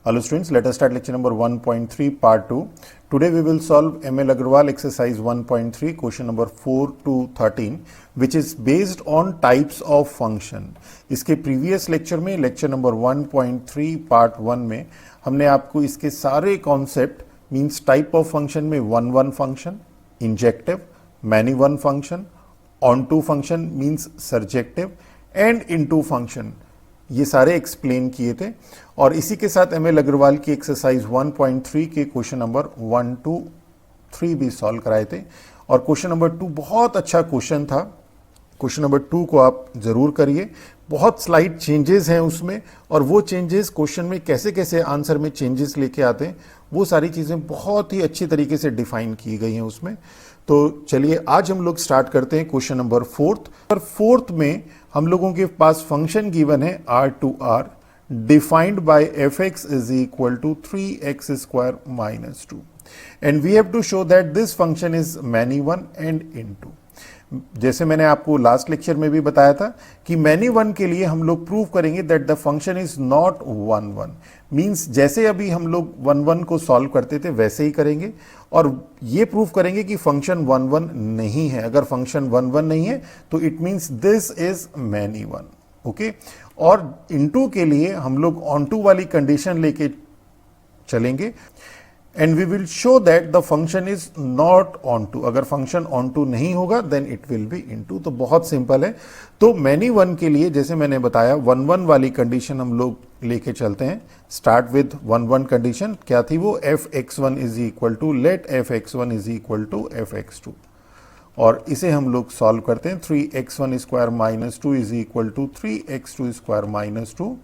Hello students, let us start lecture number 1.3 part 2. Today we will solve ML Agarwal exercise 1.3 question number 4 to 13 which is based on types of function. इसके previous lecture में lecture number 1.3 part 1 में हमने आपको इसके सारे concept means type of function में one function, injective, many one function, onto function means surjective and into function ये सारे एक्सप्लेन किए थे और इसी के साथ एमएल अग्रवाल की एक्सरसाइज 1.3 के क्वेश्चन नंबर 1 to 3 भी सॉल्व कराए थे और क्वेश्चन नंबर 2 बहुत अच्छा क्वेश्चन था। क्वेश्चन नंबर 2 को आप जरूर करिए, बहुत स्लाइड चेंजेस हैं उसमें और वो चेंजेस क्वेश्चन में कैसे कैसे आंसर में चेंजेस लेके आते हैं वो सारी चीज़ें बहुत ही अच्छी तरीके से डिफाइन की गई हैं उसमें। तो चलिए आज हम लोग स्टार्ट करते हैं क्वेश्चन नंबर 4th में हम लोगों के पास फंक्शन गिवन है R2R defined by fx is equal to 3x square minus 2 and we have to show that this function is many one and into. जैसे मैंने आपको लास्ट लेक्चर में भी बताया था कि मैनी वन के लिए हम लोग प्रूव करेंगे that the function is not one means जैसे अभी हम लोग वन को सॉल्व करते थे वैसे ही करेंगे और ये प्रूव करेंगे कि फंक्शन वन नहीं है। अगर फंक्शन वन नहीं है तो it means this is many one. Okay, और इनटू के लिए हम लोग ऑनटू वाली कंडीशन लेके चलेंगे and we will show that the function is not onto. अगर फंक्शन ऑनटू नहीं होगा then it will be into. तो बहुत सिंपल है। तो मैनी वन के लिए जैसे मैंने बताया वन वाली कंडीशन हम लोग लेके चलते हैं। स्टार्ट विद वन कंडीशन क्या थी वो, f(x1) is equal to let f(x1) is equal to f(x2) और इसे हम लोग सॉल्व करते हैं। 3x1 square minus 2 is equal to 3x2 square minus 2।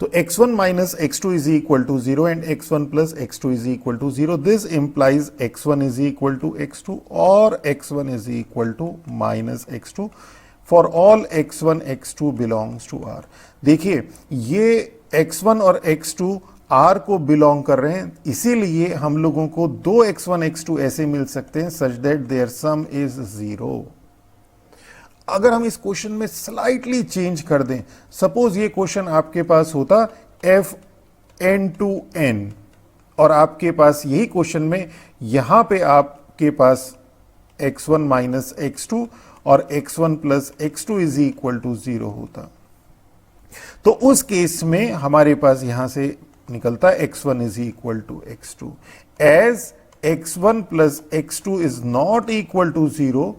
तो x1 minus x2 is equal to 0 and x1 plus x2 is equal to 0. This implies x1 is equal to x2 or x1 is equal to minus x2 for all x1 x2 belongs to R. देखिए ये x1 और x2 R को belong कर रहे हैं, इसीलिए हम लोगों को दो x1 x2 ऐसे मिल सकते हैं such that their sum is 0. अगर हम इस क्वेश्चन में स्लाइटली चेंज कर दें, सपोज ये क्वेश्चन आपके पास होता fn(n) और आपके पास यही क्वेश्चन में यहां पे आपके पास x1 माइनस x2 और x1 plus x2 is equal to 0 होता, तो उस केस में हमारे पास यहां से निकलता x1 is equal to x2 as x1 plus x2 is not equal to 0।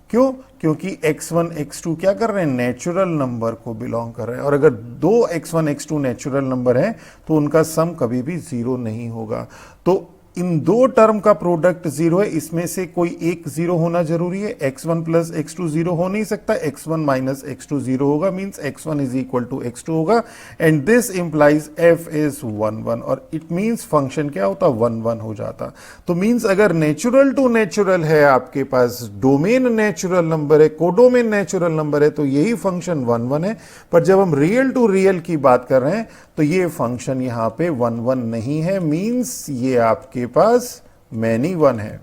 क्यों? क्योंकि x1 x2 क्या कर रहे हैं, नेचुरल नंबर को बिलोंग कर रहे हैं और अगर दो x1 x2 नेचुरल नंबर है तो उनका सम कभी भी 0 नहीं होगा। तो इन दो टर्म का प्रोडक्ट 0 है, इसमें से कोई एक 0 होना जरूरी है। x1 प्लस x2 0 हो नहीं सकता, x1 माइनस x2 0 होगा, means x1 is equal to x2 होगा and this implies f is 1 और इट मींस फंक्शन क्या होता, 1 हो जाता। तो मींस अगर नेचुरल टू नेचुरल है, आपके पास डोमेन नेचुरल नंबर है, कोडोमेन नेचुरल नंबर है, तो यही फंक्शन 1 है। पर जब हम रियल टू रियल की बात कर रहे हैं तो ये फंक्शन यहां पे 1 नहीं है, मींस ये आपके पास मैनी वन है।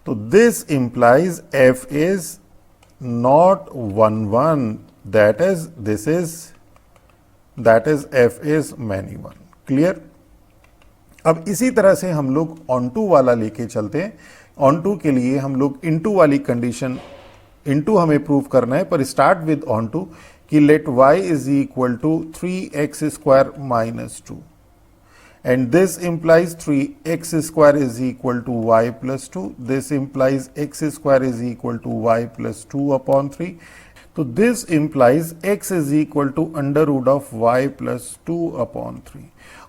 तो this implies f is not 1 that is f is many one. Clear? अब इसी तरह से हम लोग ऑनटू वाला लेके चलते हैं। ऑनटू के लिए हम लोग इनटू वाली कंडीशन, इनटू हमें प्रूव करना है, पर स्टार्ट विद ऑनटू कि let y is equal to 3x square minus 2 and this implies 3x square is equal to y plus 2। This implies x square is equal to y plus 2 upon 3। तो this implies x is equal to under root of y plus 2 upon 3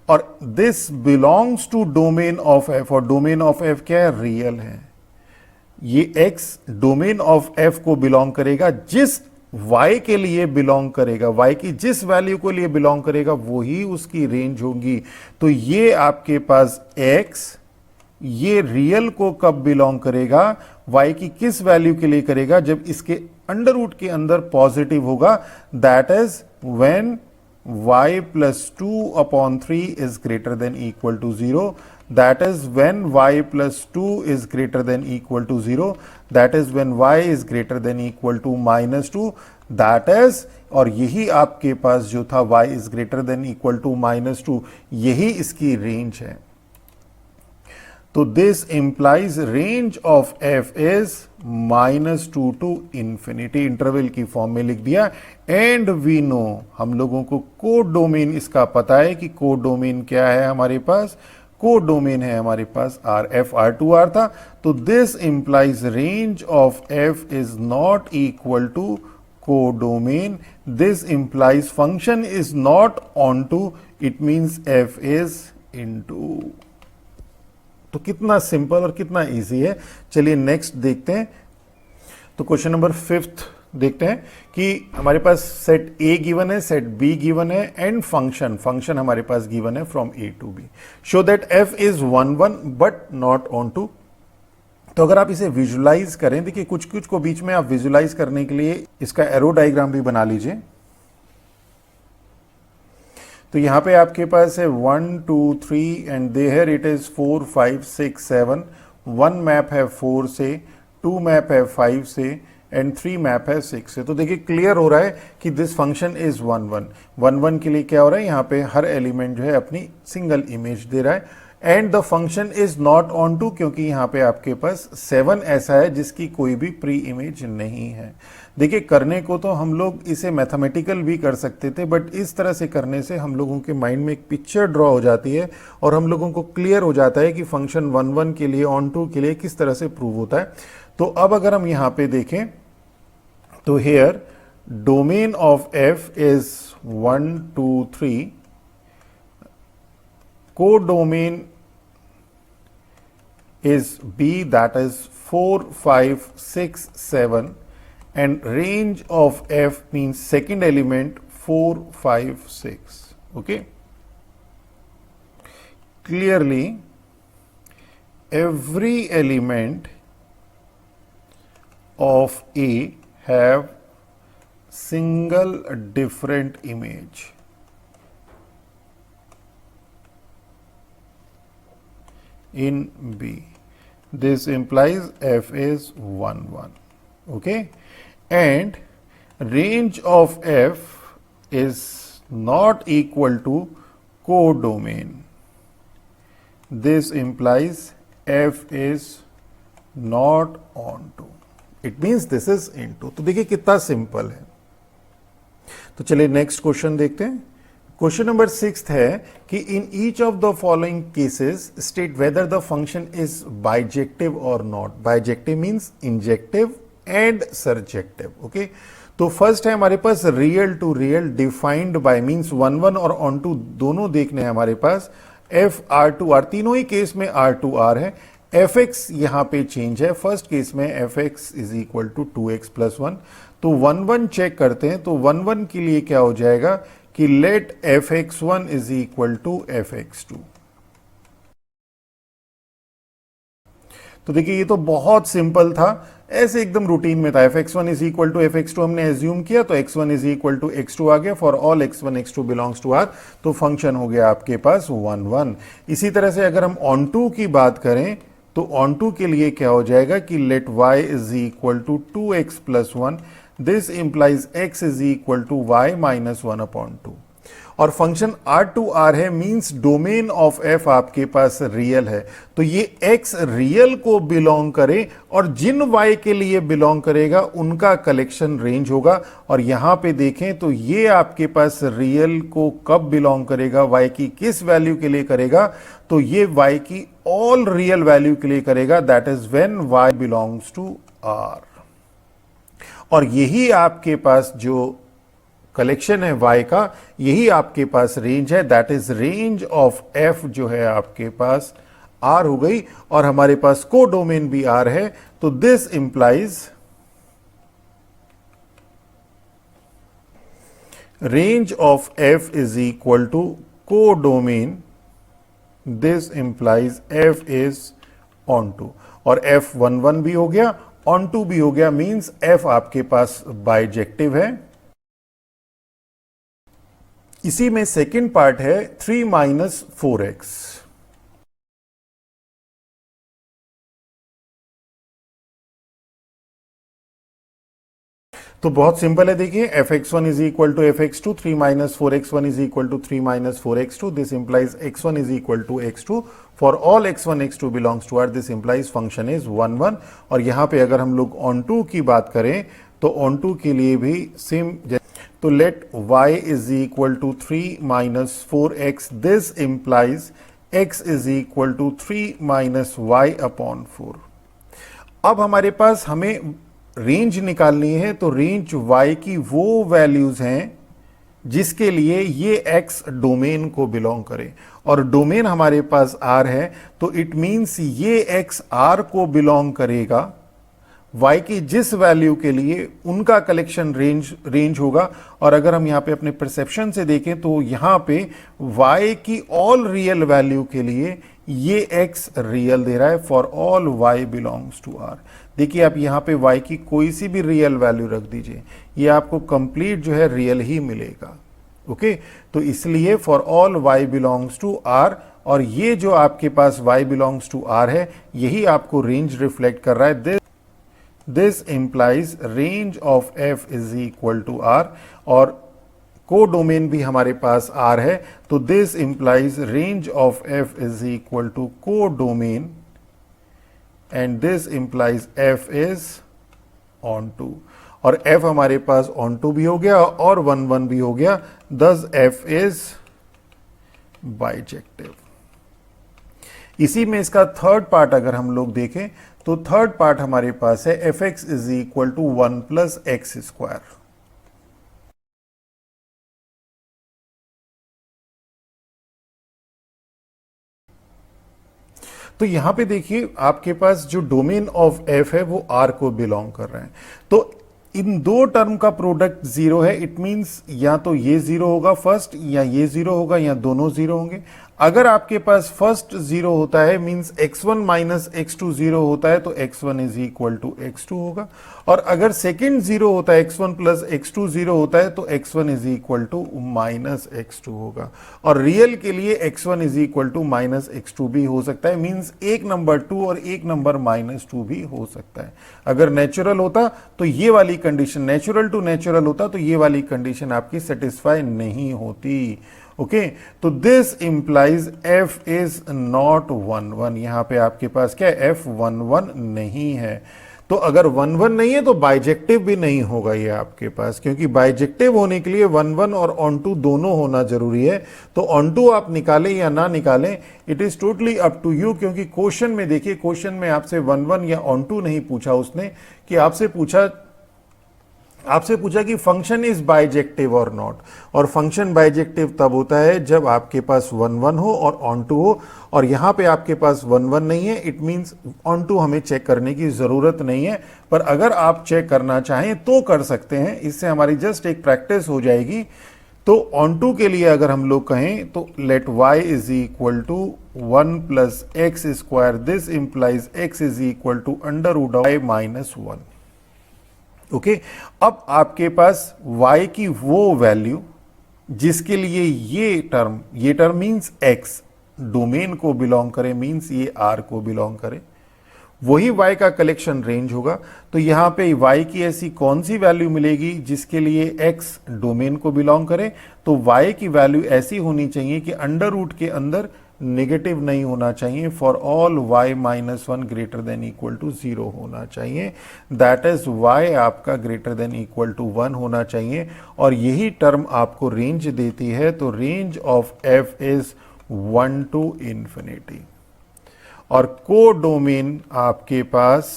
और this belongs to domain of f और domain of f क्या है, real है। ये x domain of f को belong करेगा, जिस y के लिए बिलोंग करेगा, y की जिस वैल्यू को लिए बिलोंग करेगा वो ही उसकी रेंज होगी। तो ये आपके पास x ये रियल को कब बिलोंग करेगा, y की किस वैल्यू के लिए करेगा, जब इसके अंडर रूट के अंदर पॉजिटिव होगा, that is when y plus 2 upon 3 is greater than equal to 0। that is when y plus 2 is greater than equal to 0, that is when y is greater than equal to minus 2, that is, और यही आपके पास जो था y is greater than equal to minus 2, यही इसकी range है। तो this implies range of f is -2 to infinity, interval की फॉर्म में लिख दिया। एंड वी नो, हम लोगों को कोड डोमेन इसका पता है कि कोड डोमेन क्या है हमारे पास, कोड डोमेन है हमारे पास R, f R to R था। तो this implies range of f is not equal to codomain, this implies function is not onto, it means f is into. तो कितना सिंपल और कितना easy है। चलिए नेक्स्ट देखते हैं। तो क्वेश्चन नंबर 5 देखते हैं कि हमारे पास सेट ए गिवन है, सेट बी गिवन है एंड फंक्शन हमारे पास गिवन है from A to B. Show that F is 1 1 but not onto. तो अगर आप इसे विजुलाइज करें, देखिए कुछ कुछ को बीच में आप विजुलाइज करने के लिए इसका एरो डायग्राम भी बना लीजिए। तो यहां पे आपके पास है 1 2 3 and there it is 4 5 6 7, 1 map है 4 से, 2 मैप है 5 से एंड 3 मैप है 6 से। तो देखिए क्लियर हो रहा है कि दिस फंक्शन इज 1 1 1 1 के लिए क्या हो रहा है, यहाँ पे हर एलिमेंट जो है अपनी सिंगल इमेज दे रहा है। And the function is not onto, क्योंकि यहाँ पे आपके पास 7 ऐसा है जिसकी कोई भी प्री इमेज नहीं है। देखिए करने को तो हम लोग इसे मैथमेटिकल भी कर सकते थे, बट इस तरह से करने से हम लोगों के माइंड में एक पिक्चर ड्रॉ हो जाती है और हम लोगों को क्लियर हो जाता है कि फंक्शन 1 1 के लिए, ऑन टू के लिए किस तरह से प्रूव होता है। तो अब अगर हम यहाँ पे देखें तो here domain of F is 1 2 3, codomain is B, that is 4 5 6 7, and range of F means second element 4 5 6. Okay, clearly every element of A have single different image. In B, this implies f is 1 1. Okay, and range of f is not equal to codomain. This implies f is not onto. It means this is into. तो देखिए कितना simple है। तो चलिए next question देखते हैं। Question number 6 है कि in each of the following cases state whether the function is bijective और not. Bijective means injective and surjective. Okay, तो फर्स्ट है हमारे पास real to real defined by, means 1 1 और ऑन टू दोनों देखने हैं हमारे पास। एफ आर टू आर, तीनों ही केस में आर टू आर है। एफ एक्स यहां पे चेंज है, फर्स्ट केस में f x is equal to 2x + 1। तो 1 1 चेक करते हैं। तो 1 1 के लिए क्या हो जाएगा कि late fx1 is equal to fx2। तो देखिए ये तो बहुत सिंपल था, ऐसे एकदम रूटीन में था। fx1 is equal to fx2 हमने एज्यूम किया, तो x1 is equal to x2 आ गया for all x1 x2 belongs to r। तो फंक्शन हो गया आपके पास 1 1। इसी तरह से अगर हम ऑन टू की बात करें तो ऑन टू के लिए क्या हो जाएगा कि let y is equal to 2x + 1, this implies x is equal to y - 1/2। और फंक्शन r टू r है, मींस डोमेन ऑफ f आपके पास रियल है। तो ये x रियल को बिलोंग करे और जिन y के लिए बिलोंग करेगा उनका कलेक्शन रेंज होगा। और यहां पे देखें तो ये आपके पास रियल को कब बिलोंग करेगा, y की किस वैल्यू के लिए करेगा, तो ये y की ऑल रियल वैल्यू के लिए करेगा, that is when y belongs to r। और यही आपके पास जो कलेक्शन है y का, यही आपके पास रेंज है, that is range of f जो है आपके पास r हो गई। और हमारे पास कोडोमेन भी r है, तो this implies range of f is equal to codomain, this implies f is onto. और f 1 1 भी हो गया, ऑन टू भी हो गया, मींस f आपके पास बाइजेक्टिव है। इसी में सेकेंड पार्ट है 3 - 4x। तो बहुत सिंपल है, देखिए fx1 is equal to fx2, 3 minus 4x1 is equal to 3 minus 4x2, this implies x1 is equal to x2 for all x1 x2 belongs to R, this implies function is 1 1। और यहाँ पे अगर हम लोग on to की बात करें तो ऑन टू के लिए भी सेम, तो let y is equal to 3 minus 4x, this implies x is equal to 3 minus y upon 4। अब हमारे पास हमें रेंज निकालनी है, तो रेंज y की वो वैल्यूज हैं जिसके लिए ये x डोमेन को बिलोंग करे, और डोमेन हमारे पास R है, तो इट मींस ये x R को बिलोंग करेगा। y की जिस वैल्यू के लिए उनका कलेक्शन रेंज होगा। और अगर हम यहां पे अपने परसेप्शन से देखें तो यहां पे y की ऑल रियल वैल्यू के लिए ये x रियल दे रहा है for all y belongs to R। देखिए आप यहां पे y की कोई सी भी रियल वैल्यू रख दीजिए, ये आपको कंप्लीट जो है रियल ही मिलेगा। ओके, तो इसलिए for all y belongs to R, और ये जो आपके पास y बिलोंग्स टू R है, यही आपको रेंज रिफ्लेक्ट कर रहा है। This implies range of f is equal to R, और को डोमेन भी हमारे पास R है, तो this implies range of f is equal to codomain, and this implies f is onto. और f हमारे पास ऑन टू भी हो गया और 1 1 भी हो गया, दस f इज बाइजेक्टिव। इसी में इसका थर्ड पार्ट अगर हम लोग देखें तो थर्ड पार्ट हमारे पास है fx is equal to 1 plus x square. तो यहां पे देखिए आपके पास जो डोमेन ऑफ f है वो R को बिलोंग कर रहे हैं, तो इन दो टर्म का प्रोडक्ट जीरो है। इट मींस या तो ये जीरो होगा फर्स्ट, या ये जीरो होगा, या दोनों जीरो होंगे। अगर आपके पास फर्स्ट जीरो होता है means x1 minus x2 zero होता है, तो x1 is equal to x2 होगा। और अगर सेकंड जीरो होता है, x1 प्लस x2 जीरो होता है, तो x1 is equal to minus x2 होगा। और रियल के लिए x1 is equal to minus x2 भी हो सकता है, मींस एक नंबर 2 और एक नंबर -2 भी हो सकता है। अगर नेचुरल होता तो ये वाली कंडीशन, नेचुरल टू नेचुरल होता तो ये वाली कंडीशन आपकी सेटिस्फाई नहीं होती। ओके, तो this implies f is not 1 1। यहां पे आपके पास क्या है, f 1 1 नहीं है। तो अगर 1 1 नहीं है तो बाइजेक्टिव भी नहीं होगा ये आपके पास, क्योंकि बाइजेक्टिव होने के लिए 1 1 और ऑन टू दोनों होना जरूरी है। तो ऑन टू आप निकालें या ना निकालें, it is totally up to you, क्योंकि क्वेश्चन में देखिए, क्वेश्चन में आपसे 1 1 या ऑन टू नहीं पूछा उसने, कि आपसे पूछा कि फंक्शन इज बाइजेक्टिव और नॉट। और फंक्शन बाइजेक्टिव तब होता है जब आपके पास 1 1 हो और ऑन टू हो, और यहां पे आपके पास 1 1 नहीं है, इट मींस ऑन टू हमें चेक करने की जरूरत नहीं है। पर अगर आप चेक करना चाहें तो कर सकते हैं, इससे हमारी जस्ट एक प्रैक्टिस हो जाएगी। तो ऑन टू के लिए अगर हम लोग कहें तो let y is equal to 1 plus x square, this implies x is equal to under root of y minus 1। Okay, अब आपके पास y की वो वैल्यू जिसके लिए ये टर्म मींस x डोमेन को बिलोंग करे, मींस ये R को बिलोंग करे, वही y का कलेक्शन रेंज होगा। तो यहां पे y की ऐसी कौन सी वैल्यू मिलेगी जिसके लिए x डोमेन को बिलोंग करे, तो y की वैल्यू ऐसी होनी चाहिए कि अंडर रूट के अंदर नेगेटिव नहीं होना चाहिए, for all y minus 1 greater than equal to 0 होना चाहिए। दैट इज y आपका ग्रेटर देन इक्वल टू 1 होना चाहिए, और यही टर्म आपको रेंज देती है। तो range of f is 1 to infinity, और को डोमेन आपके पास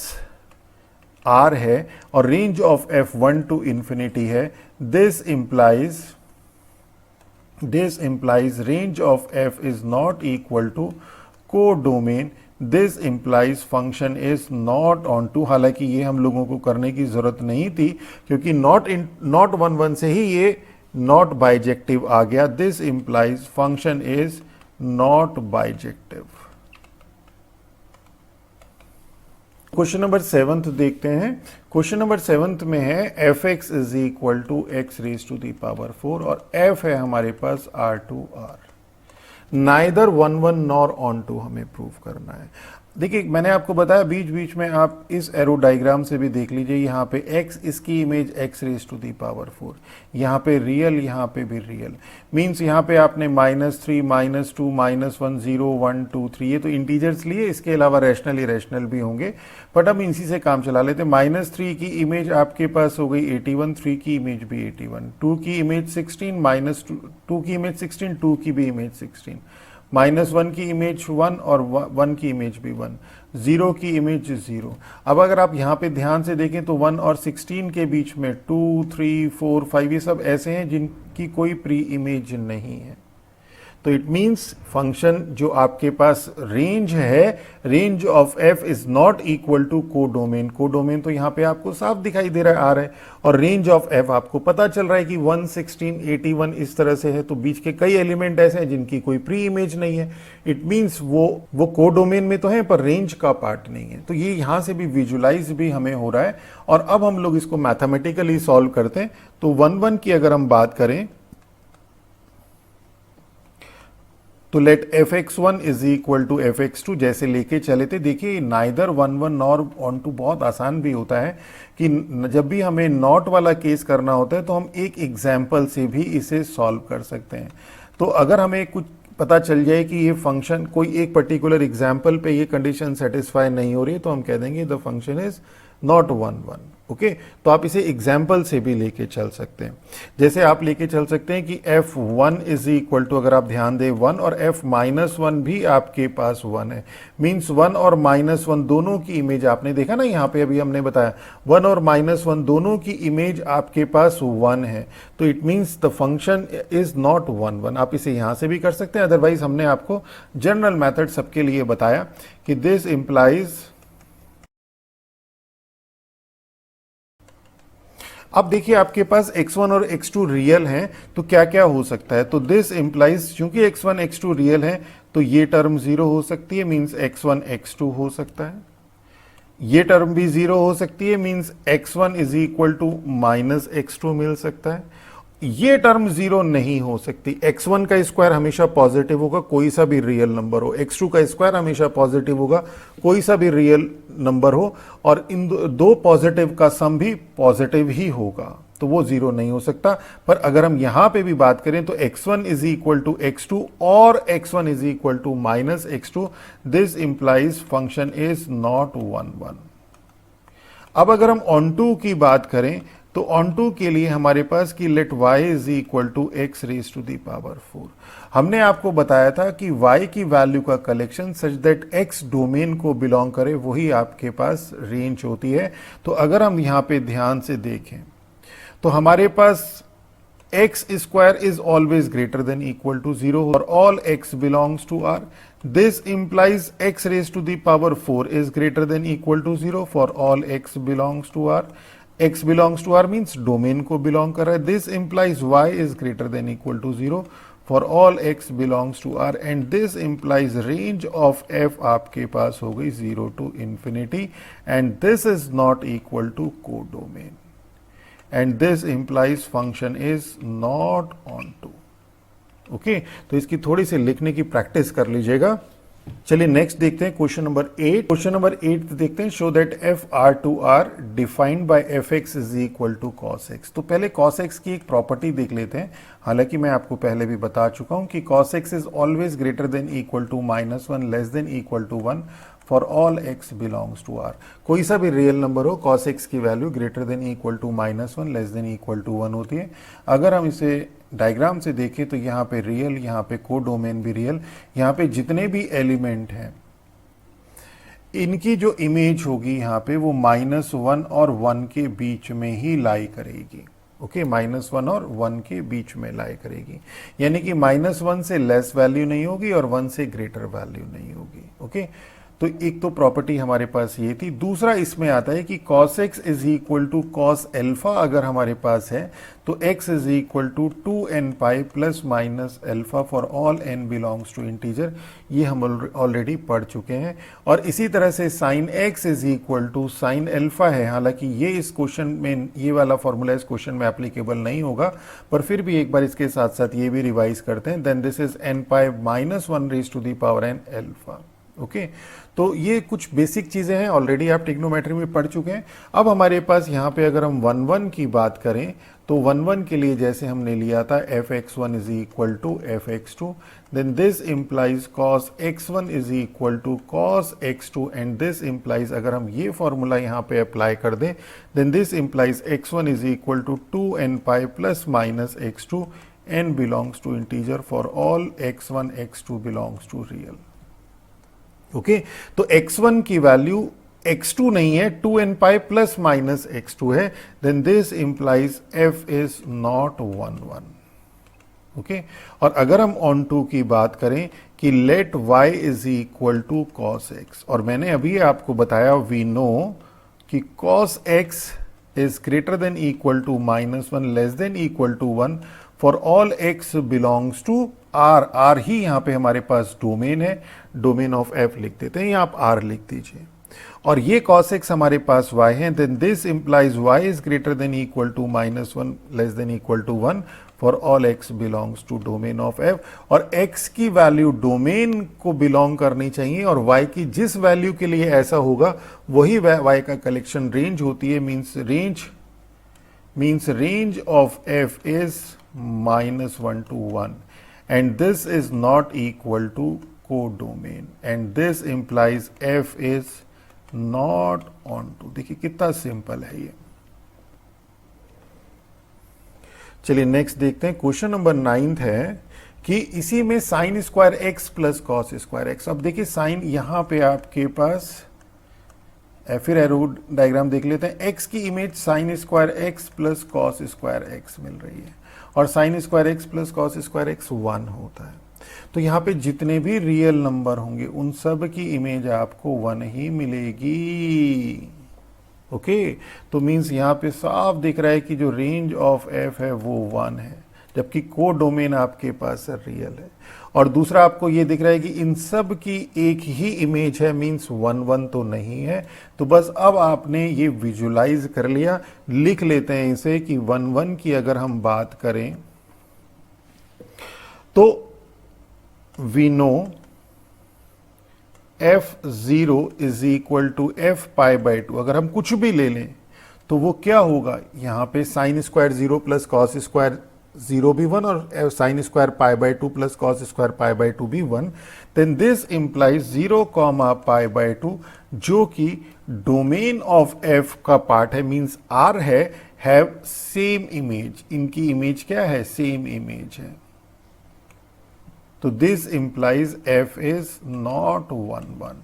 R है, और range of f 1 to infinity है। This implies range of f is not equal to codomain, this implies function is not on to। हालांकि ये हम लोगों को करने की जरूरत नहीं थी, क्योंकि not 1 1 से ही ये not बाइजेक्टिव आ गया। this implies function is not bijective। Question number 7 देखते हैं। क्वेश्चन नंबर 7 में है f(x) is equal to x raise to the power 4, और f है हमारे पास R2 R। Neither 1 1 nor onto हमें प्रूव करना है। देखिए मैंने आपको बताया बीच बीच में आप इस एरो डायग्राम से भी देख लीजिए, यहाँ पे x, इसकी image x raise to the power 4, यहाँ पे रियल, यहाँ पे भी रियल, मीन्स यहाँ पे आपने -3, -2, -1, 0, 1, 2, 3 ये तो इंटीजर्स लिए, इसके अलावा रैशनल इरेशनल भी होंगे, बट अब इसी से काम चला लेते। -3 की इमेज आपके पास हो गई 81, 3 की इमेज भी 81, 2 की इमेज 16, -2 की इमेज 16, 2 की भी इमेज 16, -1 की इमेज 1 और 1 की इमेज भी 1, 0 की इमेज 0। अब अगर आप यहाँ पे ध्यान से देखें तो 1 और 16 के बीच में 2, 3, 4, 5 ये सब ऐसे हैं जिनकी कोई प्री इमेज नहीं है। तो इट मीन्स फंक्शन जो आपके पास रेंज है, range of F is not equal to codomain. Codomain तो यहाँ पे आपको साफ दिखाई दे रहा है आ रहा है, और रेंज ऑफ एफ आपको पता चल रहा है कि 1, 16, 81 इस तरह से है, तो बीच के कई एलिमेंट ऐसे हैं जिनकी कोई प्री इमेज नहीं है। इट मीन्स वो कोडोमेन में तो है पर रेंज का पार्ट नहीं है। तो ये यहाँ से भी विजुलाइज भी हमें हो रहा है। और अब हम लोग इसको मैथमेटिकली सॉल्व करते हैं। तो 1, 1 की अगर हम बात करें तो late fx1 is equal to fx2 जैसे लेके चले थे। देखिए नाइदर 1, 1 नॉर ऑन टू बहुत आसान भी होता है कि जब भी हमें नॉट वाला केस करना होता है तो हम एक एग्जाम्पल से भी इसे सॉल्व कर सकते हैं। तो अगर हमें कुछ पता चल जाए कि ये फंक्शन कोई एक पर्टिकुलर एग्जाम्पल पे ये कंडीशन सेटिस्फाई नहीं हो रही तो हम कह देंगे the function is not 1, 1। Okay, तो आप इसे एग्जाम्पल से भी लेके चल सकते हैं। जैसे आप लेके चल सकते हैं कि f1 इज इक्वल टू, अगर आप ध्यान दें 1, और f-1 भी आपके पास 1 है, मीन्स 1 और -1 दोनों की इमेज आपने देखा ना, यहाँ पे अभी हमने बताया 1 और -1 दोनों की इमेज आपके पास 1 है। तो it means the function is not 1, 1। आप इसे यहाँ से भी कर सकते हैं, अदरवाइज हमने आपको जनरल मैथड सबके लिए बताया कि दिस इंप्लाइज। अब देखिए आपके पास x1 और x2 रियल हैं तो क्या क्या हो सकता है। तो दिस इंप्लाइज, क्योंकि x1 x2 रियल है तो ये टर्म 0 हो सकती है, मींस x1 x2 हो सकता है। ये टर्म भी 0 हो सकती है, means x1 is equal to -x2 मिल सकता है। ये टर्म 0 नहीं हो सकती। x1 का स्क्वायर हमेशा पॉजिटिव होगा, कोई सा भी रियल नंबर हो। x2 का स्क्वायर हमेशा पॉजिटिव होगा, कोई सा भी रियल नंबर हो, और इन दो पॉजिटिव का सम भी पॉजिटिव ही होगा, तो वो 0 नहीं हो सकता। पर अगर हम यहां पे भी बात करें तो x1 is equal to x2 और x1 is equal to -x2, this implies function is not 1, 1। अब अगर हम ऑन टू की बात करें तो ऑन टू के लिए हमारे पास कि let y is equal to x raise to the power 4। हमने आपको बताया था कि y की वैल्यू का collection such that x domain को बिलोंग करे वही आपके पास रेंज होती है। तो अगर हम यहाँ पे ध्यान से देखें तो हमारे पास x square is always greater than equal to 0 और all x belongs to r। This implies x raise to the power 4 is greater than equal to 0 for all x belongs to r। x belongs to R means domain को belong कर रहा है। This implies y is greater than equal to 0 for all x belongs to R, and this implies range of f आपके पास हो गई 0 to infinity, and this is not equal to codomain, and this implies function is not onto. Okay, तो इसकी थोड़ी सी लिखने की practice कर लीजिएगा। चलिए नेक्स्ट देखते हैं क्वेश्चन नंबर 8। क्वेश्चन नंबर 8 देखते हैं, show that F R to R defined by F x is equal to cos x. तो पहले कॉस एक्स की एक प्रॉपर्टी देख लेते हैं। हालांकि मैं आपको पहले भी बता चुका हूं कि cos x is always greater than equal to -1 less than equal to 1 for all x belongs to r। कोई सा भी रियल नंबर हो, cos x की value greater than equal to -1 less than equal to 1 होती है। अगर हम इसे डायग्राम से देखें तो यहाँ पे रियल, यहाँ पे कोडोमेन भी रियल, यहाँ पे जितने भी एलिमेंट हैं इनकी जो इमेज होगी यहाँ पे वो -1 और 1 के बीच में ही लाई करेगी। ओके, -1 और 1 के बीच में लाई करेगी, यानी कि -1 से लेस वैल्यू नहीं होगी और 1 से ग्रेटर वैल्यू नहीं होगी। ओके, तो एक तो प्रॉपर्टी हमारे पास ये थी। दूसरा इसमें आता है कि cos x is equal to cos alpha अगर हमारे पास है तो x is equal to 2n pi plus minus alpha for all n belongs to integer. ये हम ऑलरेडी पढ़ चुके हैं। और इसी तरह से sin x is equal to sin alpha है। हालांकि ये इस क्वेश्चन में, ये वाला फॉर्मूला इस क्वेश्चन में एप्लीकेबल नहीं होगा, पर फिर भी एक बार इसके साथ साथ ये भी रिवाइज करते हैं। Then this is n pi -1 raise to the power n alpha. Okay तो ये कुछ बेसिक चीज़ें हैं, ऑलरेडी आप ट्रिग्नोमेट्री में पढ़ चुके हैं। अब हमारे पास यहाँ पे अगर हम 1 1 की बात करें तो 1 1 के लिए जैसे हमने लिया था f(x1) is equal to f(x2), then this implies cos x1 is equal to cos x2 and this implies, अगर हम ये फॉर्मूला यहाँ पे अप्लाई कर दें, then this implies x1 is equal to 2n pi plus minus x2, n belongs to integer for all x1 x2 belongs to real. Okay तो x1 की value x2 नहीं है, 2n pi plus minus x2 है, then this implies f is not 1 1। Okay और अगर हम onto की बात करें कि let y is equal to cos x, और मैंने अभी आपको बताया वी नो कि cos x is greater than equal to -1 less than equal to 1 for all x belongs to r। r ही यहाँ पे हमारे पास डोमेन है, डोमेन ऑफ f लिख देते हैं या आप r लिख दीजिए, और ये cos x हमारे पास y है, then this implies y is greater than equal to -1 less than equal to 1 for all x belongs to domain of f। और x की वैल्यू डोमेन को बिलोंग करनी चाहिए, और y की जिस वैल्यू के लिए ऐसा होगा वही y का कलेक्शन रेंज होती है, means range of f is -1 to 1 and this is not equal to codomain and this implies f is not onto। देखिए कितना सिंपल है ये। चलिए नेक्स्ट देखते हैं, क्वेश्चन नंबर 9 है कि इसी में sign square x plus cos square x. अब देखिए साइन यहां पे आपके पास फिर एरो डायग्राम देख लेते हैं, एक्स की image sine square x plus cos square x मिल रही है, और sine square x plus cos square x 1 होता है। तो यहाँ पे जितने भी रियल नंबर होंगे उन सब की इमेज आपको 1 ही मिलेगी। ओके तो मीन्स यहाँ पे साफ दिख रहा है कि जो रेंज ऑफ एफ है वो 1 है, जबकि को डोमेन आपके पास रियल है। और दूसरा आपको ये दिख रहा है कि इन सब की एक ही इमेज है, मीन्स 1 1 तो नहीं है। तो बस अब आपने ये विजुलाइज कर लिया, लिख लेते हैं इसे कि 1 1 की अगर हम बात करें तो we know f0 is equal to f pi by 2। अगर हम कुछ भी ले लें तो वो क्या होगा, यहां पे sine square 0 plus cos square 0 भी 1 और sine square pi by 2 plus cos square pi by 2 भी 1, then this implies 0 comma pi by 2 जो कि डोमेन ऑफ f का पार्ट है, मींस r है, हैव सेम इमेज। इनकी इमेज क्या है, सेम इमेज है। तो this implies f is not 1 1।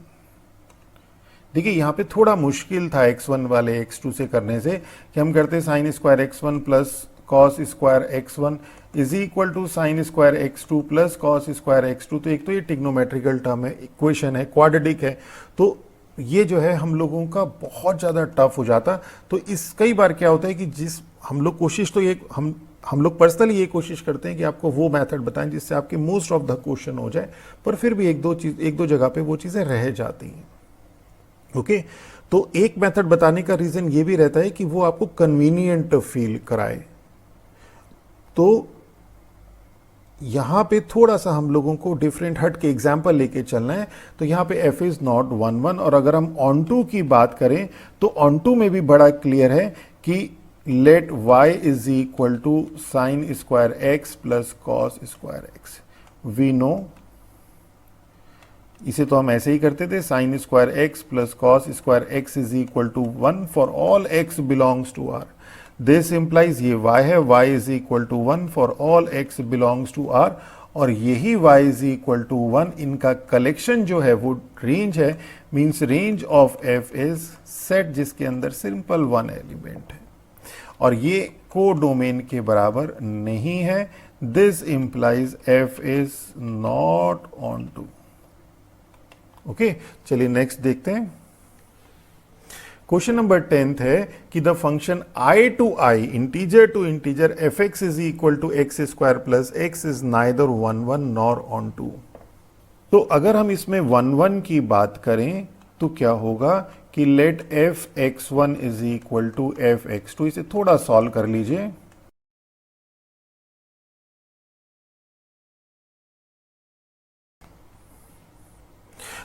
देखिए यहां पे थोड़ा मुश्किल था x1 वाले x2 से करने से, कि हम करते sine square x1 plus cos square x1 is equal to sine square x2 plus cos square x2। तो एक तो ये ट्रिग्नोमेट्रिकल टर्म है, इक्वेशन है, क्वाड्रेटिक है, तो ये जो है हम लोगों का बहुत ज़्यादा टफ हो जाता। तो इस कई बार क्या होता है कि जिस हम लोग कोशिश तो ये हम लोग पर्सनली ये कोशिश करते हैं कि आपको वो मेथड बताएं जिससे आपके मोस्ट ऑफ द क्वेश्चन हो जाए, पर फिर भी एक दो जगह पे वो चीज़ें रह जाती हैं। ओके तो एक मेथड बताने का रीज़न ये भी रहता है कि वो आपको कन्वीनियंट फील कराए। तो यहां पे थोड़ा सा हम लोगों को डिफरेंट हट के एग्जाम्पल लेके चलना है। तो यहां पे f इज नॉट 1 1, और अगर हम ऑन टू की बात करें तो ऑन टू में भी बड़ा क्लियर है कि let y is equal to sine square x plus cos square x. We know इसे तो हम ऐसे ही करते थे, sine square x plus cos square x is equal to 1 for all x belongs to r। This implies ये y है, y is equal to 1 for all x belongs to r, और यही y इज इक्वल टू 1 इनका collection जो है वो range है, means range of f is set जिसके अंदर सिंपल 1 एलिमेंट है, और ये को डोमेन के बराबर नहीं है। This implies f is not onto. Okay चलिए नेक्स्ट देखते हैं, क्वेश्चन नंबर 10 है कि the function i to i integer to integer f(x) is equal to x square plus x is neither 1 1 nor onto. तो अगर हम इसमें 1 1 की बात करें तो क्या होगा कि late f(x1) is equal to f(x2)। इसे थोड़ा सॉल्व कर लीजिए।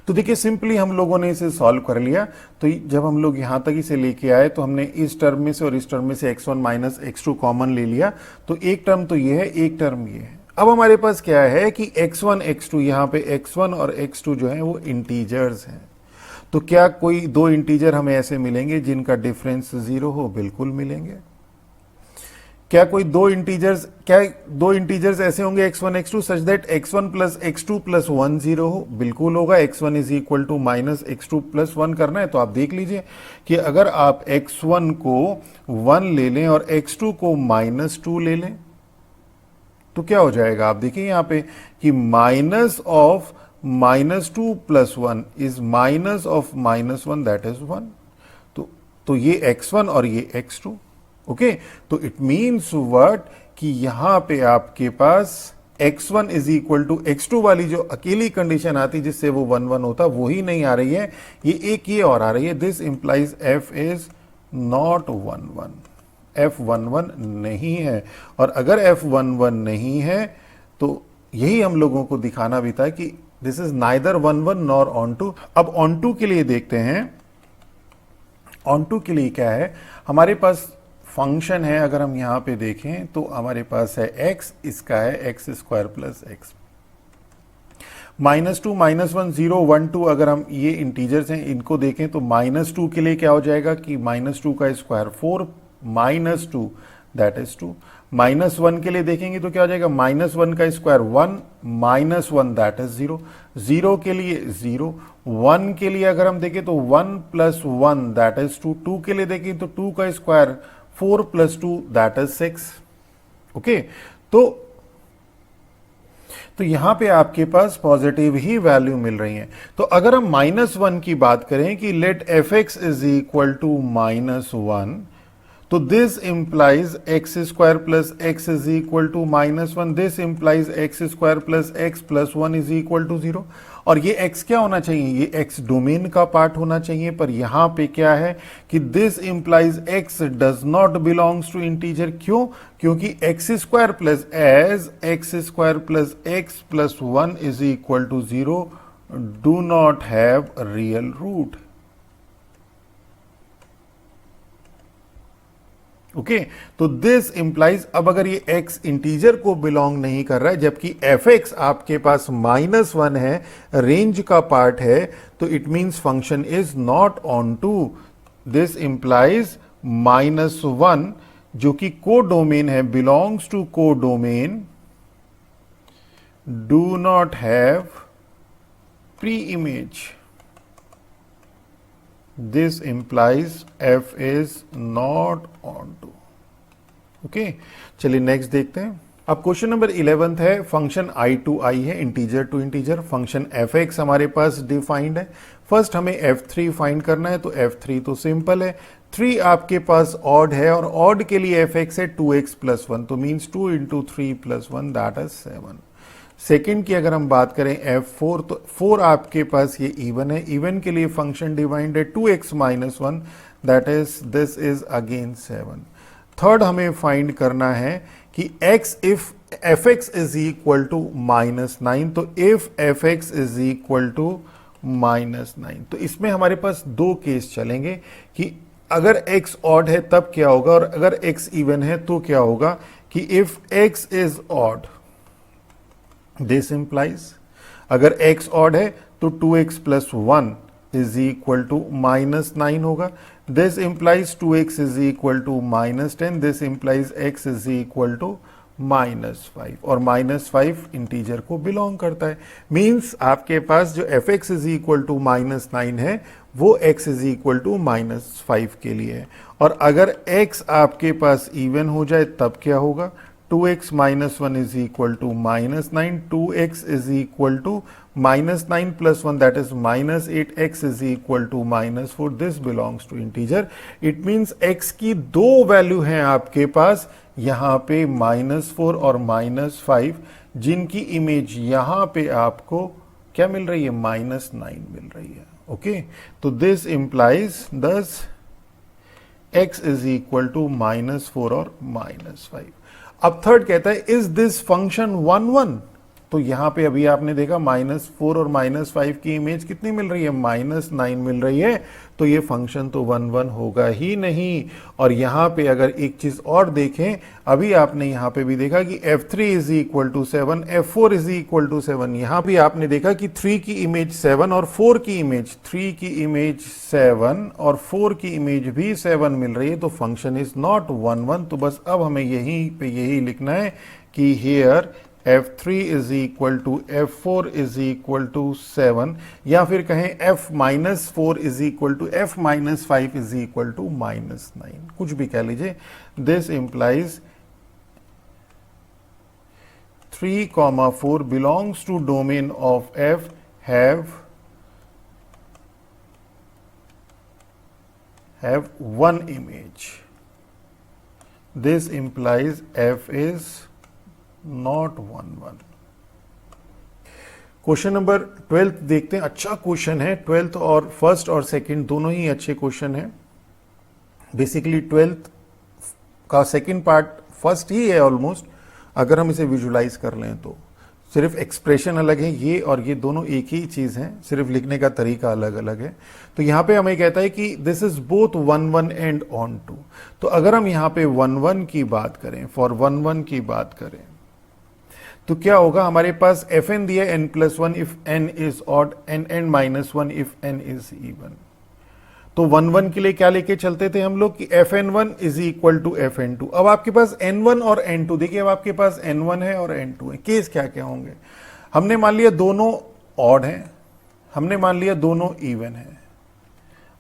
तो देखिए सिंपली हम लोगों ने इसे सॉल्व कर लिया। तो जब हम लोग यहाँ तक इसे लेके आए तो हमने इस टर्म में से और इस टर्म में से x1 माइनस x2 कॉमन ले लिया। तो एक टर्म तो ये है, एक टर्म ये है। अब हमारे पास क्या है कि x1 x2, यहाँ पे x1 और x2 जो है वो इंटीजर्स हैं। तो क्या कोई दो इंटीजर हमें ऐसे मिलेंगे जिनका डिफरेंस 0 हो? बिल्कुल मिलेंगे। क्या दो इंटीजर्स ऐसे होंगे x1 x2 such that x1 plus x2 plus 1 0 हो? बिल्कुल होगा। x1 is equal to minus x2 plus 1 करना है तो आप देख लीजिए कि अगर आप x1 को 1 ले लें और x2 को माइनस 2 ले लें तो क्या हो जाएगा? आप देखिए यहां पे कि minus of minus 2 plus 1 is minus of minus 1 that is 1। तो ये x1 और ये x2। ओके, तो इट मीन्स व्हाट कि यहां पे आपके पास x1 is equal to x2 वाली जो अकेली कंडीशन आती जिससे वो 1 1 होता वो ही नहीं आ रही है, ये एक ये और आ रही है। This implies f is not 1 1, f 1 1 नहीं है। और अगर f 1 1 नहीं है तो यही हम लोगों को दिखाना भी था कि this is neither 1 1 nor onto. अब ऑन टू के लिए देखते हैं। ऑन टू के लिए क्या है, हमारे पास फंक्शन है। अगर हम यहां पे देखें तो हमारे पास है x, इसका है एक्स स्क्वायर प्लस एक्स। -2 -1 0 1 2, अगर हम ये इंटीजर्स हैं इनको देखें तो -2 के लिए क्या हो जाएगा कि -2 का स्क्वायर 4 -2 दैट इज 2। -1 के लिए देखेंगे तो क्या हो जाएगा? -1 का स्क्वायर 1 -1 दैट इज 0। 0 के लिए 0। 1 के लिए अगर हम देखें तो 1 प्लस 1 दैट इज 2। 2 के लिए देखें तो 2 का square 4 plus 2 that is 6। Okay, तो यहां पे आपके पास पॉजिटिव ही वैल्यू मिल रही है। तो अगर हम -1 की बात करें कि let f x is equal to -1, तो this implies x square plus x is equal to -1। This implies x square plus x plus 1 is equal to 0। और ये x क्या होना चाहिए? ये x डोमेन का पार्ट होना चाहिए। पर यहां पे क्या है कि this implies x does not belongs to integer. क्यों? क्योंकि x square plus x square plus x plus 1 is equal to 0 do not have real root. Okay, तो दिस इंप्लाइज, अब अगर ये x इंटीजर को बिलोंग नहीं कर रहा है जबकि एफ एक्स आपके पास -1 है, रेंज का पार्ट है, तो it means function is not onto. This implies -1 जो कि को डोमेन है, belongs to codomain, do not have pre image. This implies f is not on to। Okay, चलिए next देखते हैं। अब क्वेश्चन नंबर 11 है, function i to i है, integer to integer. Function f x हमारे पास defined है। First हमें f3 फाइंड करना है, तो f3 तो सिंपल है। 3 आपके पास ऑड है और ऑड के लिए एफ एक्स है 2x प्लस 1, तो means 2 into 3 plus 1 that is 7। Second की अगर हम बात करें f4, तो 4 आपके पास ये इवन है। इवन के लिए फंक्शन डिवाइंड है 2x minus 1 that is this is again 7। Third हमें फाइंड करना है कि x if f x is equal to -9, तो if f x is equal to -9, तो इसमें हमारे पास दो केस चलेंगे कि अगर x ऑड है तब क्या होगा और अगर x इवन है तो क्या होगा। कि if x is odd, this implies अगर x ऑड है तो 2x plus 1 is equal to -9 होगा। This implies 2x is equal to -10। This implies x is equal to -5 और -5 इंटीजर को बिलोंग करता है। मींस आपके पास जो f x is equal to -9 है वो x इज इक्वल टू -5 के लिए है। और अगर x आपके पास इवन हो जाए तब क्या होगा? 2x minus 1 is equal to -9, 2x is equal to -9 plus 1 that is -8, x is equal to -4। This belongs to integer. It means x की दो वैल्यू हैं आपके पास, यहां पे -4 और -5, जिनकी इमेज यहां पे आपको क्या मिल रही है? -9 मिल रही है। ओके, तो दिस इंप्लाइज दस x इज इक्वल टू -4 और -5। अब थर्ड कहता है इज दिस फंक्शन 1 1? तो यहाँ पे अभी आपने देखा -4 और -5 की इमेज कितनी मिल रही है, -9 मिल रही है। तो ये फंक्शन तो 1 1 होगा ही नहीं। और यहाँ पे अगर एक चीज और देखें, अभी आपने यहाँ पे भी देखा कि f3 is equal to 7, f4 is equal to 7। यहाँ भी आपने देखा कि 3 की इमेज 7 और 4 की इमेज 3 की इमेज 7 और 4 की इमेज भी 7 मिल रही है। तो फंक्शन इज नॉट 1 1। तो बस अब हमें यहीं पे यही लिखना है कि here f3 is equal to f4 is equal to 7, या फिर कहें f-4 is equal to f-5 is equal to -9, कुछ भी कह लीजिए। This implies 3, 4 belongs to domain of f have one image. This implies f is not 1 1। Question number 12 देखते हैं। अच्छा क्वेश्चन है, 12th और फर्स्ट और सेकंड दोनों ही अच्छे क्वेश्चन हैं। बेसिकली 12th का सेकंड पार्ट फर्स्ट ही है ऑलमोस्ट, अगर हम इसे विजुलाइज कर लें तो। सिर्फ एक्सप्रेशन अलग है, ये और ये दोनों एक ही चीज है, सिर्फ लिखने का तरीका अलग अलग है। तो यहाँ पे हमें कहता है कि this is both 1 1 and onto. तो अगर हम यहाँ पे 1 1 की बात करें, फॉर 1 1 की बात करें, तो क्या होगा, हमारे पास fn दिया n+1 if n is odd and n-1 if n is even. तो 1 1 के लिए क्या लेके चलते थे हम लोग कि fn1 is equal to fn2। अब आपके पास n1 और n2, देखिए अब आपके पास n1 है और n2 है। केस क्या क्या होंगे, हमने मान लिया दोनों ऑड हैं, हमने मान लिया दोनों इवन है,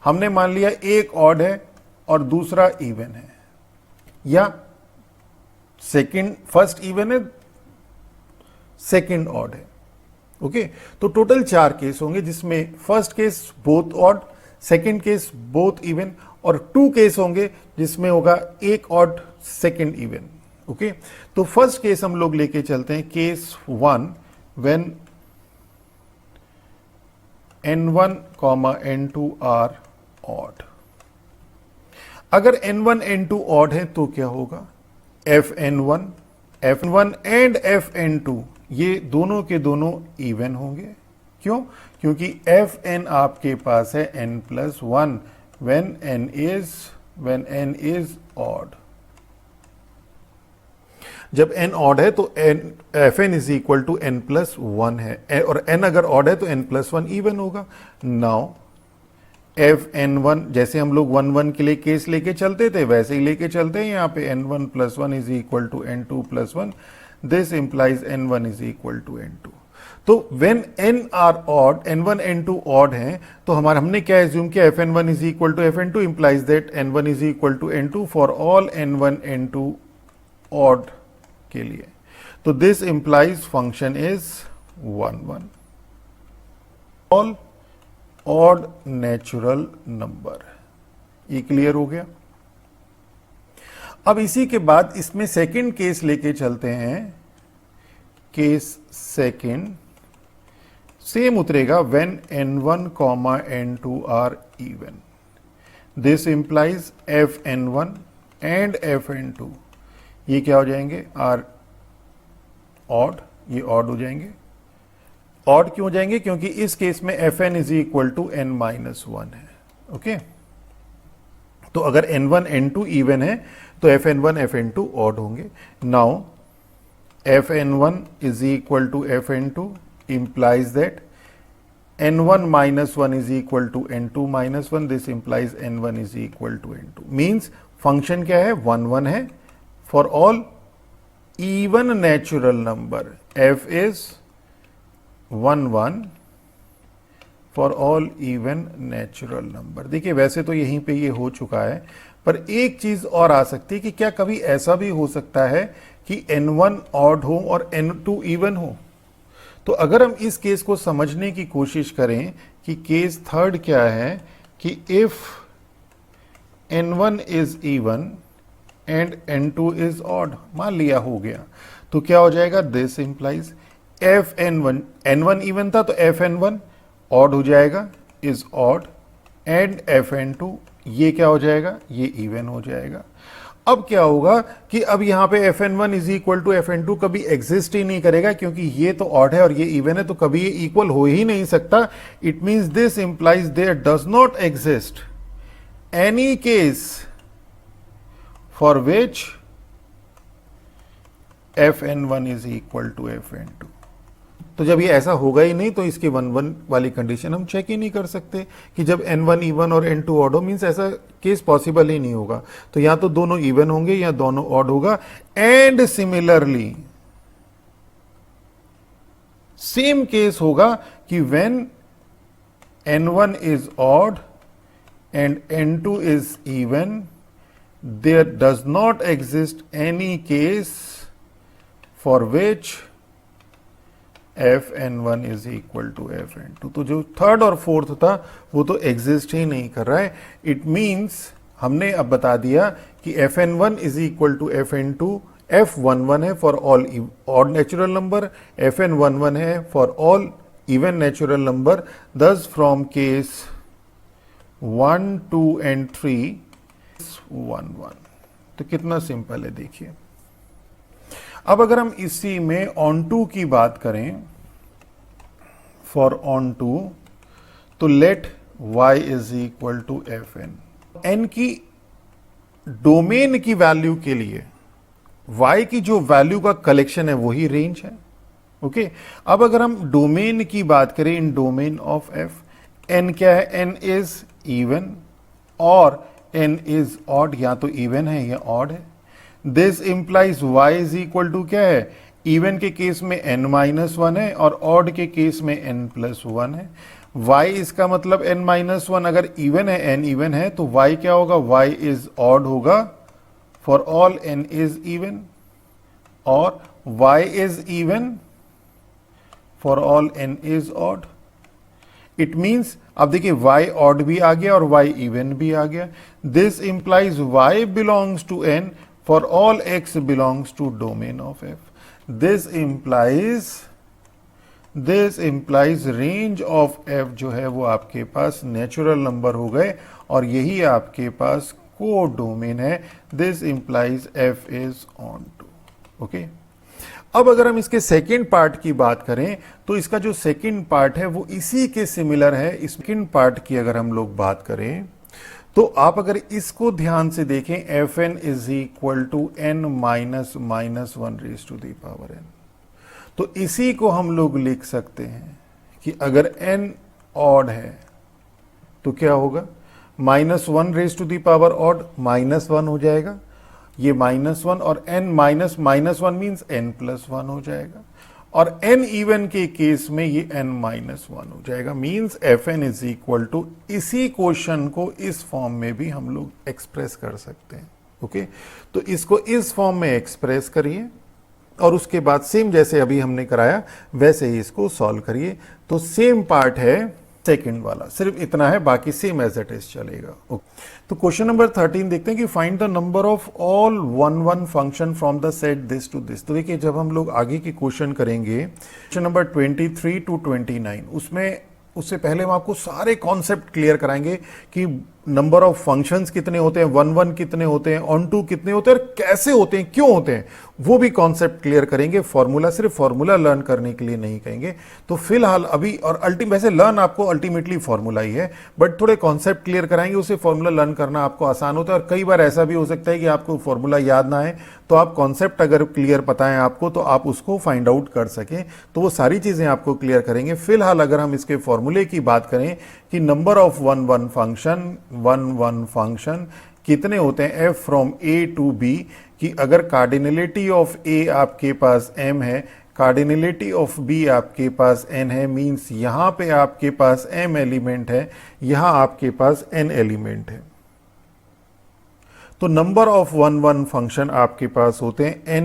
हमने मान लिया एक ऑड है और दूसरा इवन है, या फर्स्ट इवन है सेकंड ऑड है। ओके, तो टोटल 4 केस होंगे, जिसमें first case both odd, second case both even, और 2 केस होंगे जिसमें होगा एक ऑड सेकंड इवन। ओके, तो फर्स्ट केस हम लोग लेके चलते हैं, case 1 when n1, n2 are odd. अगर n1 n2 ऑड है तो क्या होगा, fn1 एंड fn2 ये दोनों के दोनों इवन होंगे। क्यों, क्योंकि fn आपके पास है n+1 when n is odd। जब n ऑड है तो fn is equal to n+1 है, और n अगर ऑड है तो n+1 इवन होगा। नाउ fn1 जैसे हम लोग 1 1 के लिए केस लेके चलते थे वैसे ही लेके चलते हैं यहाँ पे, n1+1 is equal to n2+1। This implies n1 is equal to n2। तो when n are odd, n1 n2 odd हैं, तो हमने क्या एज्यूम किया, fn1 is equal to fn2 implies that n1 is equal to n2 for all n1 n2 odd के लिए। तो this implies function is 1 1। All odd natural number, ये क्लियर हो गया। अब इसी के बाद इसमें सेकंड केस लेके चलते हैं। केस सेकंड सेम उतरेगा, when n1, n2 are even. This implies fn1 and fn2 ये क्या हो जाएंगे, आर ऑड, ये ऑड हो जाएंगे। ऑड क्यों हो जाएंगे, क्योंकि इस केस में fn is equal to n-1 है। ओके, तो अगर n1 n2 इवन है तो fn1 fn2 ऑड होंगे। Now fn1 is equal to fn2 implies that n1 minus 1 is equal to n2 minus 1। this implies n1 is equal to n2। means function क्या है, 1 1 है for all even natural number। f is 1 1 for all even natural number। देखिए वैसे तो यहीं पे ये हो चुका है, पर एक चीज और आ सकती है कि क्या कभी ऐसा भी हो सकता है कि n1 ऑड हो और n2 इवन हो। तो अगर हम इस केस को समझने की कोशिश करें कि केस थर्ड क्या है, कि if n1 is even and n2 is odd, मान लिया हो गया, तो क्या हो जाएगा, दिस इंप्लाइज n1 इवन था तो fn1 ऑड हो जाएगा, इज ऑड, एंड fn2 ये क्या हो जाएगा, ये इवन हो जाएगा। अब क्या होगा कि अब यहां पे fn1 is equal to fn2 कभी एग्जिस्ट ही नहीं करेगा, क्योंकि ये तो ऑड है और ये इवन है, तो कभी ये इक्वल हो ही नहीं सकता. It means this implies there does not exist any case for which fn1 is equal to fn2. तो जब ये ऐसा होगा ही नहीं तो इसकी 1-1 वाली कंडीशन हम चेक ही नहीं कर सकते कि जब n1 इवन और n2 ऑड हो, मींस ऐसा केस पॉसिबल ही नहीं होगा. तो या तो दोनों इवन होंगे या दोनों ऑड होगा. एंड सिमिलरली सेम केस होगा कि when n1 is odd and n2 is even, there does not exist any case for which fn1 is equal to fn2. तो जो थर्ड और फोर्थ था वो तो एग्जिस्ट ही नहीं कर रहा है. इट मींस हमने अब बता दिया कि fn1 is equal to fn2. f11 है for all odd natural number, fn11 है for all even natural number. Thus from case 1, 2 and 3 1, 1. तो कितना सिंपल है देखिए. अब अगर हम इसी में ऑन टू की बात करें, फॉर ऑन टू, तो let y is equal to fn. n की डोमेन की वैल्यू के लिए y की जो वैल्यू का कलेक्शन है वही रेंज है. ओके अब अगर हम डोमेन की बात करें, in domain of f, n क्या है? n इज इवन और n इज ऑड. या तो इवन है या ऑड है. This implies y is equal to क्या है? इवन के केस में n-1 है और ऑड के केस में n+1 है. y इसका मतलब n-1. अगर इवन है, n इवन है, तो y क्या होगा? y इज ऑड होगा for all n is even, और y is even for all n is odd. It means अब देखिए y ऑड भी आ गया और y इवन भी आ गया. This implies y belongs to n for all x belongs to domain of f. This implies range of f जो है वो आपके पास नेचुरल नंबर हो गए और यही आपके पास को डोमेन है. This implies f is on to. Okay अब अगर हम इसके सेकेंड पार्ट की बात करें तो इसका जो सेकेंड पार्ट है वो इसी के सिमिलर है. इस सेकेंड पार्ट की अगर हम लोग बात करें तो आप अगर इसको ध्यान से देखें, fn is equal to n-1 raise to the power n. तो इसी को हम लोग लिख सकते हैं कि अगर n ऑड है तो क्या होगा? -1 raise to the power odd -1 हो जाएगा. ये -1 और n -1 मीन्स n+1 हो जाएगा. और n इवन के केस में ये n-1 हो जाएगा. Means fn is equal to, इसी क्वेश्चन को इस फॉर्म में भी हम लोग एक्सप्रेस कर सकते हैं. ओके तो इसको इस फॉर्म में एक्सप्रेस करिए और उसके बाद सेम जैसे अभी हमने कराया वैसे ही इसको सॉल्व करिए. तो सेम पार्ट है सेकंड वाला, सिर्फ इतना है, बाकी सेम एज इट इज चलेगा. तो क्वेश्चन नंबर 13 देखते हैं कि find the number of all 1-1 function from the set this to this. तो देखिए जब हम लोग आगे की क्वेश्चन करेंगे, क्वेश्चन नंबर 23 टू 29, उससे पहले हम आपको सारे कॉन्सेप्ट क्लियर कराएंगे कि नंबर ऑफ फंक्शंस कितने होते हैं, 1-1 कितने होते हैं, ऑन टू कितने होते हैं और कैसे होते हैं, क्यों होते हैं, वो भी कॉन्सेप्ट क्लियर करेंगे. फॉर्मूला सिर्फ फॉर्मूला लर्न करने के लिए नहीं कहेंगे. तो फिलहाल अभी और वैसे लर्न आपको अल्टीमेटली फॉर्मूला ही है, बट थोड़े कॉन्सेप्ट क्लियर कराएंगे, उससे फॉर्मूला लर्न करना आपको आसान होता है. और कई बार ऐसा भी हो सकता है कि आपको फॉर्मूला याद ना आए, तो आप कॉन्सेप्ट अगर क्लियर पता है आपको तो आप उसको फाइंड आउट कर सकें. तो वो सारी चीजें आपको क्लियर करेंगे. फिलहाल अगर हम इसके फॉर्मूले की बात करें कि नंबर ऑफ 1-1 फंक्शन कितने होते हैं f from a to b, कि अगर कार्डिनलिटी ऑफ a आपके पास m है, कार्डिनलिटी ऑफ b आपके पास n है, मींस यहां पे आपके पास m एलिमेंट है, यहां आपके पास n एलिमेंट है. तो नंबर ऑफ 1-1 फंक्शन आपके पास होते हैं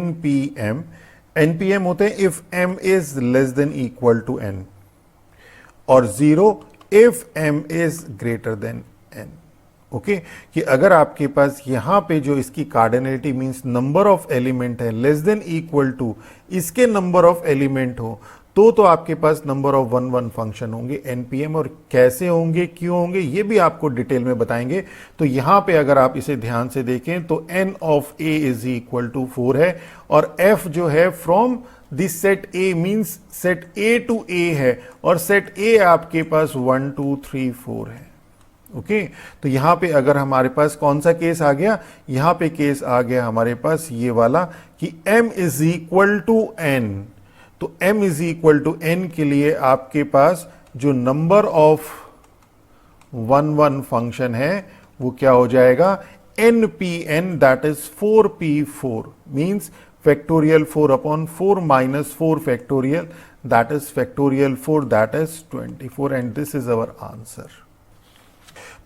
npm होते हैं if m is less than equal to n, और 0 if m is greater than n. Okay कि अगर आपके पास यहां पे जो इसकी cardinality means number of element है लेस देन इक्वल टू इसके नंबर ऑफ एलिमेंट हो, तो आपके पास number of one one function होंगे एनपीएम, और कैसे होंगे, क्यों होंगे, ये भी आपको डिटेल में बताएंगे। तो यहां पे अगर आप इसे ध्यान से देखें तो n of a is equal to 4 है, और f जो है from this set a means set a to a है, और सेट a आपके पास 1 2 3 4 है। ओके तो यहां पे अगर हमारे पास कौन सा केस आ गया, यहां पे केस आ गया हमारे पास ये वाला कि m is equal to n। तो m is equal to n के लिए आपके पास जो number of one one function है वो क्या हो जाएगा, npn, that is 4p4 means factorial 4 upon 4 minus 4 factorial, that is factorial 4, that is 24, and this is our answer.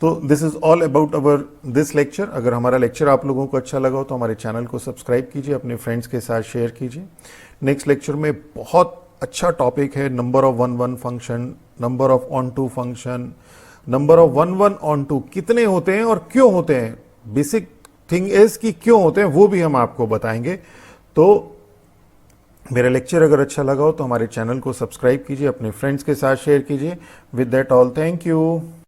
तो this is all about our this lecture. अगर हमारा lecture आप लोगों को अच्छा लगा हो तो हमारे चैनल को सब्सक्राइब कीजिए, अपने फ्रेंड्स के साथ शेयर कीजिए। नेक्स्ट लेक्चर में बहुत अच्छा टॉपिक है number of one one function, number of onto function, number of one one onto कितने होते हैं और क्यों होते हैं, बेसिक थिंग इज कि क्यों होते हैं वो भी हम आपको बताएंगे। तो मेरा लेक्चर अगर अच्छा लगा हो तो हमारे चैनल को सब्सक्राइब कीजिए, अपने फ्रेंड्स के साथ शेयर कीजिए। With that all, thank you.